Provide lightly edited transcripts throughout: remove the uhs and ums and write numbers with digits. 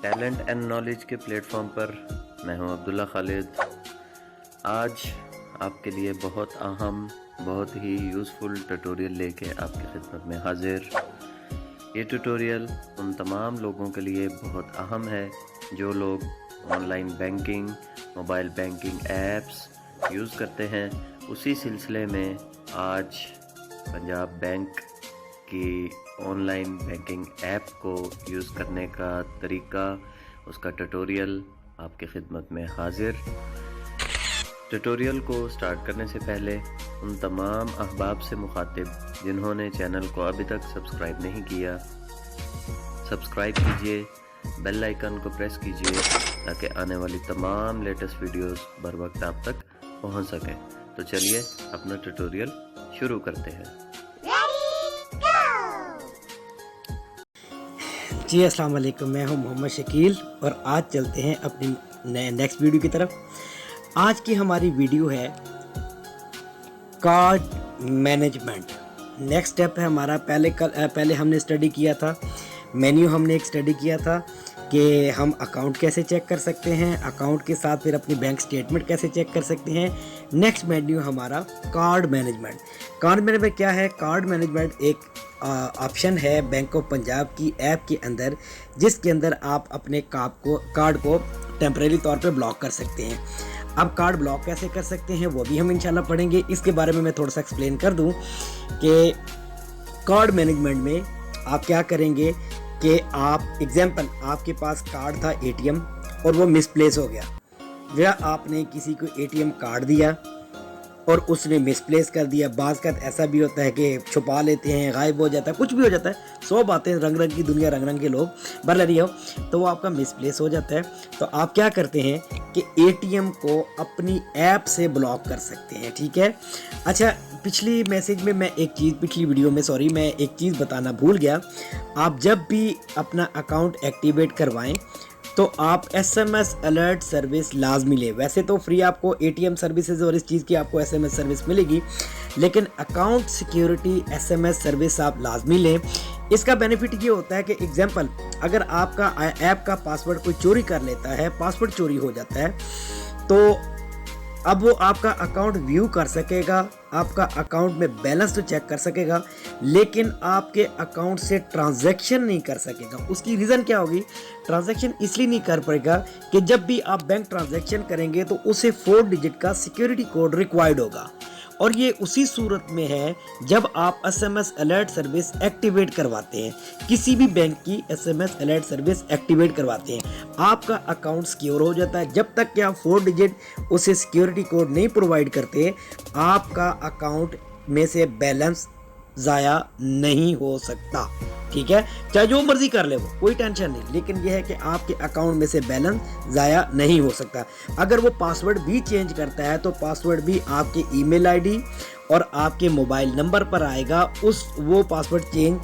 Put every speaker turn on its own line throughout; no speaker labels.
Talent and knowledge के platform पर मैं हूं अब्दुल्ला खालिद। आज आपके लिए बहुत अहम, बहुत ही यूज़फुल ट्यूटोरियल लेके आपकी खिदमत में हाजिर। ये ट्यूटोरियल उन तमाम लोगों के लिए बहुत अहम है जो लोग online banking, mobile banking apps use करते हैं। उसी सिलसिले में आज पंजाब बैंक की ऑनलाइन बैंकिंग ऐप को यूज़ करने का तरीका, उसका ट्यूटोरियल आपकी खिदमत में हाजिर। ट्यूटोरियल को स्टार्ट करने से पहले उन तमाम अहबाब से मुखातिब जिन्होंने चैनल को अभी तक सब्सक्राइब नहीं किया, सब्सक्राइब कीजिए, बेल आइकन को प्रेस कीजिए ताकि आने वाली तमाम लेटेस्ट वीडियोस बर वक्त आप तक पहुंच सकें। तो चलिए अपना ट्यूटोरियल शुरू करते हैं।
जी अस्सलाम वालेकुम, मैं हूं मोहम्मद शकील और आज चलते हैं अपनी नेक्स्ट वीडियो की तरफ। आज की हमारी वीडियो है कार्ड मैनेजमेंट। नेक्स्ट स्टेप है हमारा। पहले हमने स्टडी किया था मेन्यू, हमने एक स्टडी किया था कि हम अकाउंट कैसे चेक कर सकते हैं, अकाउंट के साथ फिर अपनी बैंक स्टेटमेंट कैसे चेक कर सकते हैं। नेक्स्ट मेन्यू हमारा कार्ड मैनेजमेंट। कार्ड मैनेजमेंट क्या है? कार्ड मैनेजमेंट एक ऑप्शन है बैंक ऑफ पंजाब की ऐप के अंदर, जिसके अंदर आप अपने कार्ड को टेम्परेरी तौर पे ब्लॉक कर सकते हैं। अब कार्ड ब्लॉक कैसे कर सकते हैं वो भी हम इंशाल्लाह पढ़ेंगे। इसके बारे में मैं थोड़ा सा एक्सप्लेन कर दूं कि कार्ड मैनेजमेंट में आप क्या करेंगे कि आप एग्जाम्पल, आपके पास कार्ड था एटीएम और वो मिसप्लेस हो गया, या आपने किसी को एटीएम कार्ड दिया और उसने मिसप्लेस कर दिया। बाज़ का ऐसा भी होता है कि छुपा लेते हैं, गायब हो जाता है, कुछ भी हो जाता है, 100 बातें, रंग रंग की दुनिया, रंग रंग के लोग भर रही हो, तो वो आपका मिसप्लेस हो जाता है। तो आप क्या करते हैं कि एटीएम को अपनी ऐप से ब्लॉक कर सकते हैं। ठीक है। अच्छा, पिछली मैसेज में मैं पिछली वीडियो में मैं एक चीज़ बताना भूल गया। आप जब भी अपना अकाउंट एक्टिवेट करवाएं तो आप SMS अलर्ट सर्विस लाजमी लें। वैसे तो फ्री आपको ATM सर्विसेज और इस चीज़ की आपको SMS सर्विस मिलेगी, लेकिन अकाउंट सिक्योरिटी SMS सर्विस आप लाजमी लें। इसका बेनिफिट ये होता है कि एग्जांपल, अगर आपका ऐप का पासवर्ड कोई चोरी कर लेता है, पासवर्ड चोरी हो जाता है, तो अब वो आपका अकाउंट व्यू कर सकेगा, आपका अकाउंट में बैलेंस तो चेक कर सकेगा, लेकिन आपके अकाउंट से ट्रांजैक्शन नहीं कर सकेगा। उसकी रीज़न क्या होगी? ट्रांजैक्शन इसलिए नहीं कर पाएगा कि जब भी आप बैंक ट्रांजैक्शन करेंगे तो उसे 4 डिजिट का सिक्योरिटी कोड रिक्वायर्ड होगा, और ये उसी सूरत में है जब आप SMS अलर्ट सर्विस एक्टिवेट करवाते हैं। किसी भी बैंक की SMS अलर्ट सर्विस एक्टिवेट करवाते हैं, आपका अकाउंट सिक्योर हो जाता है। जब तक कि आप 4 डिजिट उसे सिक्योरिटी कोड नहीं प्रोवाइड करते, आपका अकाउंट में से बैलेंस ज़ाया नहीं हो सकता। ठीक है, चाहे जो मर्जी कर ले वो, कोई टेंशन नहीं, लेकिन यह है कि आपके अकाउंट में से बैलेंस ज़ाया नहीं हो सकता। अगर वो पासवर्ड भी चेंज करता है तो पासवर्ड भी आपके ईमेल आईडी और आपके मोबाइल नंबर पर आएगा। वो पासवर्ड चेंज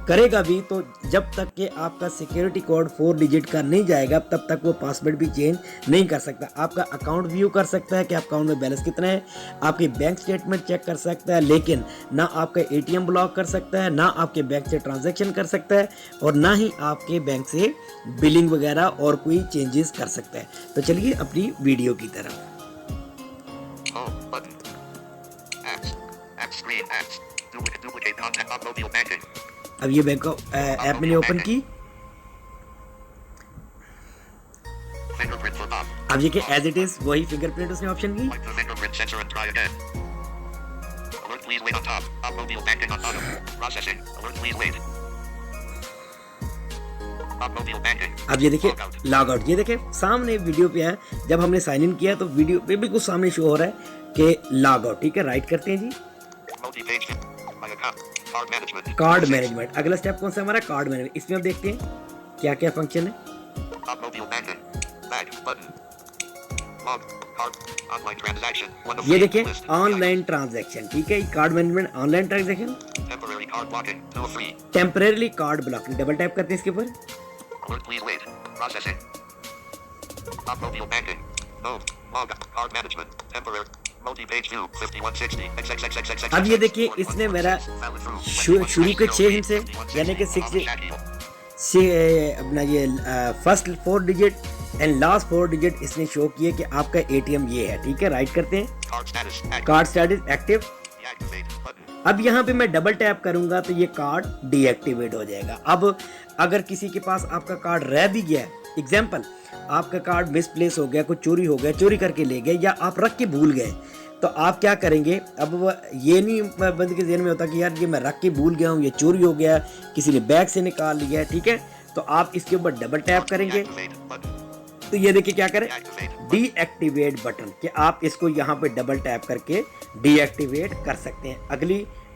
करेगा भी, तो जब तक कि आपका सिक्योरिटी कोड 4 डिजिट का नहीं जाएगा तब तक वो पासवर्ड भी चेंज नहीं कर सकता। आपका अकाउंट व्यू कर सकता है कि आपका अकाउंट में बैलेंस कितना है, आपकी बैंक स्टेटमेंट चेक कर सकता है, लेकिन ना आपका ATM ब्लॉक कर सकता है, ना आपके बैंक से ट्रांजैक्शन कर सकता है, और ना ही आपके बैंक से बिलिंग वगैरह और कोई चेंजेस कर सकता है। तो चलिए अपनी वीडियो की तरफ। अब ये बैंक ऐप मैंने ओपन की। अब ये कि एज इट इज वही फिंगरप्रिंट उसने ऑप्शन की। अब ये देखिए लॉग आउट, ये देखिए सामने वीडियो पे है, जब हमने साइन इन किया तो वीडियो पे बिल्कुल सामने शो हो रहा है कि लॉग आउट। ठीक है, राइट करते हैं जी, कार्ड मैनेजमेंट। अगला स्टेप कौन सा हमारा? Card management. इसमें आप देखते हैं क्या क्या फंक्शन है। ये देखिए ऑनलाइन ट्रांजैक्शन। ठीक है, card management online transaction, temporary card blocking. Double tap करते हैं इसके ऊपर। अब ये देखिए इसने मेरा शुरू के 6 हिंट से यानी कि अपना ये first 4 digit and last 4 digit इसने शो किए कि आपका एटीएम ये है, ठीक है। राइट करते हैं, कार्ड स्टेटस एक्टिव। अब यहाँ पे मैं डबल टैप करूंगा तो ये कार्ड डीएक्टिवेट हो जाएगा। अब अगर किसी के पास आपका कार्ड रह भी गया है, एग्जाम्पल आपका कार्ड मिसप्लेस हो गया, कुछ चोरी हो गया, चोरी करके ले गए या आप रख के भूल गए, तो आप क्या करेंगे। अब ये नहीं बंद के ज़हन में होता कि यार ये मैं रख के भूल गया हूँ, ये चोरी हो गया, किसी ने बैग से निकाल लिया है, ठीक है। तो आप इसके ऊपर डबल टैप करेंगे तो ये देखिए क्या करें, डीएक्टिवेट बटन, कि आप इसको यहाँ पे डबल टैप करके डीएक्टिवेट कर सकते हैं।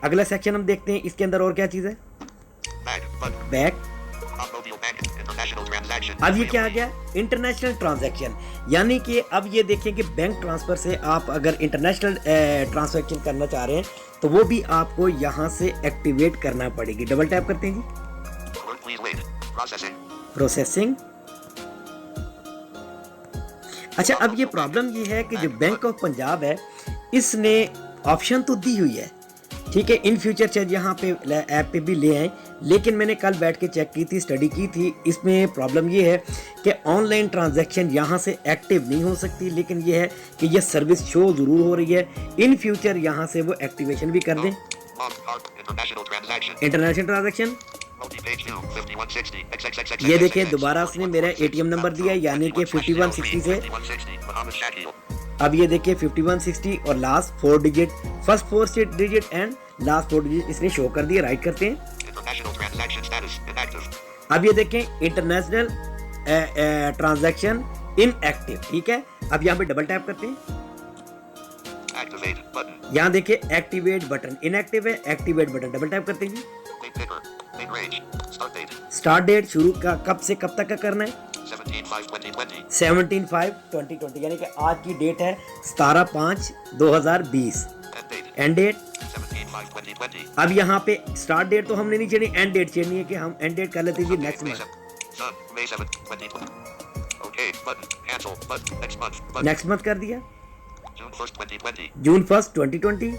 अगला सेक्शन हम देखते हैं, इसके अंदर और क्या चीज़ है, बैक। अब ये क्या आ गया, इंटरनेशनल ट्रांजैक्शन, यानी कि अब ये देखें कि बैंक ट्रांसफर से आप अगर इंटरनेशनल ट्रांजैक्शन करना चाह रहे हैं तो वो भी आपको यहाँ से एक्टिवेट करना पड़ेगी। डबल टैप करते हैं जी, प्रोसेसिंग। अच्छा, अब ये प्रॉब्लम ये है कि जो बैंक ऑफ पंजाब है इसने ऑप्शन तो दी हुई है, ठीक है, इन फ्यूचर चाहे यहाँ पे ऐप पे भी ले आए, लेकिन मैंने कल बैठ के चेक की थी, स्टडी की थी, इसमें प्रॉब्लम ये है कि ऑनलाइन ट्रांजैक्शन यहाँ से एक्टिव नहीं हो सकती, लेकिन ये है कि ये सर्विस शो ज़रूर हो रही है। इन फ्यूचर यहाँ से वो एक्टिवेशन भी कर दें। इंटरनेशनल ट्रांजैक्शन, ये देखिए दोबारा उसने मेरा एटीएम नंबर दिया, यानी कि 5160 से, अब ये देखिए 5160 और last 4 digit, first 4 digit and last 4 digit इसने शो कर दिया। राइट करते हैं, अब ये देखें इंटरनेशनल ट्रांजैक्शन इनएक्टिव, ठीक है। अब यहाँ पे डबल टैप करते हैं, यहाँ देखिए एक्टिवेट बटन, इनएक्टिव है, एक्टिवेट बटन, डबल टैप करते हैं। स्टार्ट डेट शुरू का कब से कब तक का करना है, 17/5/2020, यानी कि आज की डेट है 17/5/2020। एंड डेट, अब यहाँ पे स्टार्ट डेट तो हमने नहीं चेनी, एंड डेट चेनी है कि हम एंड डेट कर लेते हैं नेक्स्ट मंथ। नेक्स्ट मंथ कर दिया, जून 1 2020।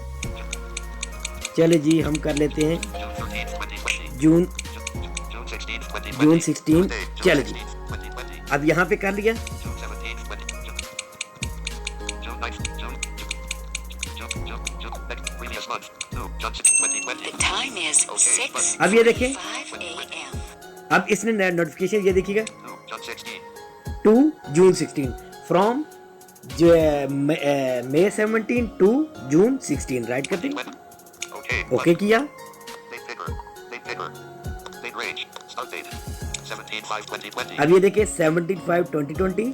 चले जी हम कर लेते हैं जून 16। चले जी, अब यहाँ पे कर लिया, अब ये देखिए, अब इसने नोटिफिकेशन ये देखिएगा 2 जून 16 from May 17 to June 16। Right करते हैं, ओके किया। अब ये देखिए 17/5/2020,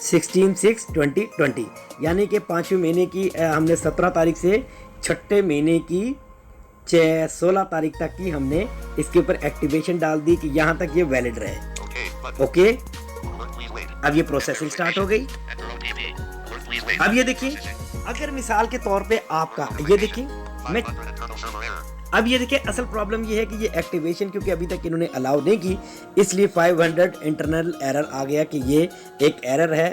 16/6/2020, यानी कि 5वें महीने की हमने 17 तारीख से 6ठे महीने की 16 तारीख तक की हमने इसके ऊपर एक्टिवेशन डाल दी कि यहाँ तक ये वैलिड रहे। ओके, अब ये प्रोसेसिंग स्टार्ट हो गई। अब ये देखिए, अगर मिसाल के तौर पे आपका ये देखिए मैं, अब ये देखिए असल प्रॉब्लम ये है कि ये एक्टिवेशन क्योंकि अभी तक इन्होंने अलाउ नहीं की, इसलिए 500 इंटरनल एरर आ गया कि ये एक एरर है,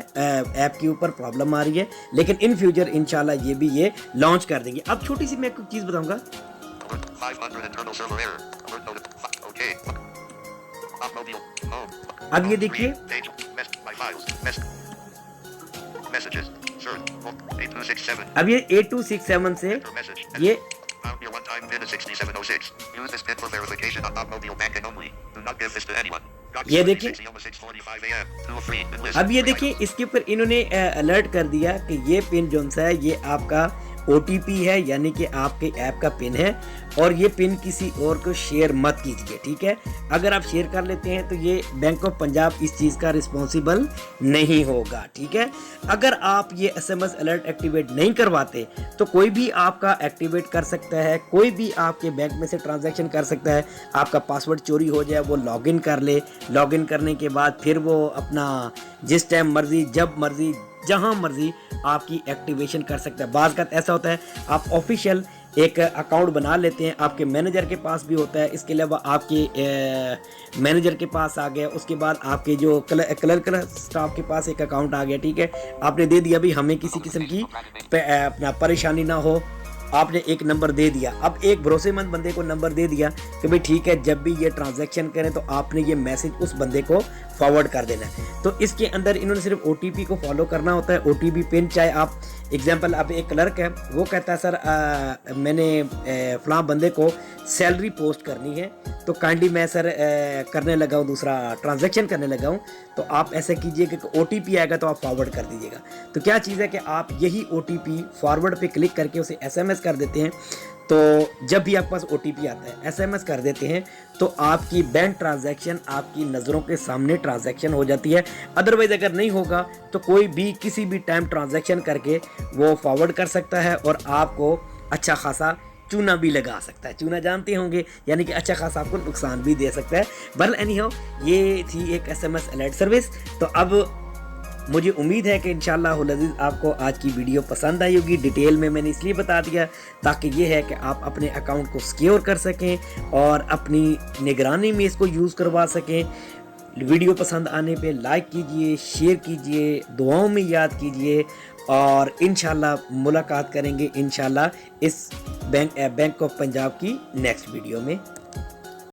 ऐप के ऊपर प्रॉब्लम आ रही है, लेकिन इन फ्यूचर इंशाल्लाह ये भी ये लॉन्च कर देंगे। अब छोटी सी मैं एक चीज़ बताऊंगा, अब ये देखिए, अब ये 8267 से ये ये देखिए, अब ये देखिए इसके ऊपर इन्होंने अलर्ट कर दिया कि ये पिन जो सा है ये आपका OTP है, यानी कि आपके ऐप का पिन है, और ये पिन किसी और को शेयर मत कीजिए, ठीक है। अगर आप शेयर कर लेते हैं तो ये बैंक ऑफ पंजाब इस चीज़ का रिस्पॉन्सिबल नहीं होगा, ठीक है। अगर आप ये SMS अलर्ट एक्टिवेट नहीं करवाते तो कोई भी आपका एक्टिवेट कर सकता है, कोई भी आपके बैंक में से ट्रांजैक्शन कर सकता है, आपका पासवर्ड चोरी हो जाए, वो लॉगिन कर ले, लॉगिन करने के बाद फिर वो अपना जिस टाइम मर्जी, जब मर्जी, जहां मर्जी आपकी एक्टिवेशन कर सकता है। बाज़ का ऐसा होता है आप ऑफिशियल एक अकाउंट बना लेते हैं, आपके मैनेजर के पास भी होता है, इसके अलावा आपके मैनेजर के पास आ गया, उसके बाद आपके जो क्लर्क स्टाफ के पास एक अकाउंट आ गया, ठीक है। आपने दे दिया, भी हमें किसी किस्म की अपना परेशानी ना हो, आपने एक नंबर दे दिया, अब एक भरोसेमंद बंदे को नंबर दे दिया कि भाई ठीक है, जब भी ये ट्रांजैक्शन करें तो आपने ये मैसेज उस बंदे को फॉरवर्ड कर देना है। तो इसके अंदर इन्होंने सिर्फ OTP को फॉलो करना होता है। OTP पिन, चाहे आप एग्जांपल, अब एक क्लर्क है, वो कहता है सर मैंने फलां बंदे को सैलरी पोस्ट करनी है, तो काइंडली मैं सर करने लगा हूँ, दूसरा ट्रांजैक्शन करने लगा हूँ, तो आप ऐसा कीजिएगा कि OTP आएगा तो आप फॉरवर्ड कर दीजिएगा। तो क्या चीज़ है कि आप यही OTP फॉरवर्ड पे क्लिक करके उसे SMS कर देते हैं। तो जब भी आपके पास OTP आता है, SMS कर देते हैं, तो आपकी बैंक ट्रांजैक्शन आपकी नज़रों के सामने ट्रांजैक्शन हो जाती है। अदरवाइज़ अगर नहीं होगा तो कोई भी किसी भी टाइम ट्रांजैक्शन करके वो फॉरवर्ड कर सकता है और आपको अच्छा खासा चूना भी लगा सकता है। चूना जानते होंगे, यानी कि अच्छा खासा आपको नुकसान भी दे सकता है। बहरहाल एनीहाउ, ये थी एक SMS अलर्ट सर्विस। तो अब मुझे उम्मीद है कि इंशाअल्लाह अज़ीज़ आपको आज की वीडियो पसंद आई होगी। डिटेल में मैंने इसलिए बता दिया ताकि ये है कि आप अपने अकाउंट को सिक्योर कर सकें और अपनी निगरानी में इसको यूज़ करवा सकें। वीडियो पसंद आने पे लाइक कीजिए, शेयर कीजिए, दुआओं में याद कीजिए और इंशाअल्लाह मुलाकात करेंगे इंशाअल्लाह इस बैंक ऑफ पंजाब की नेक्स्ट वीडियो में।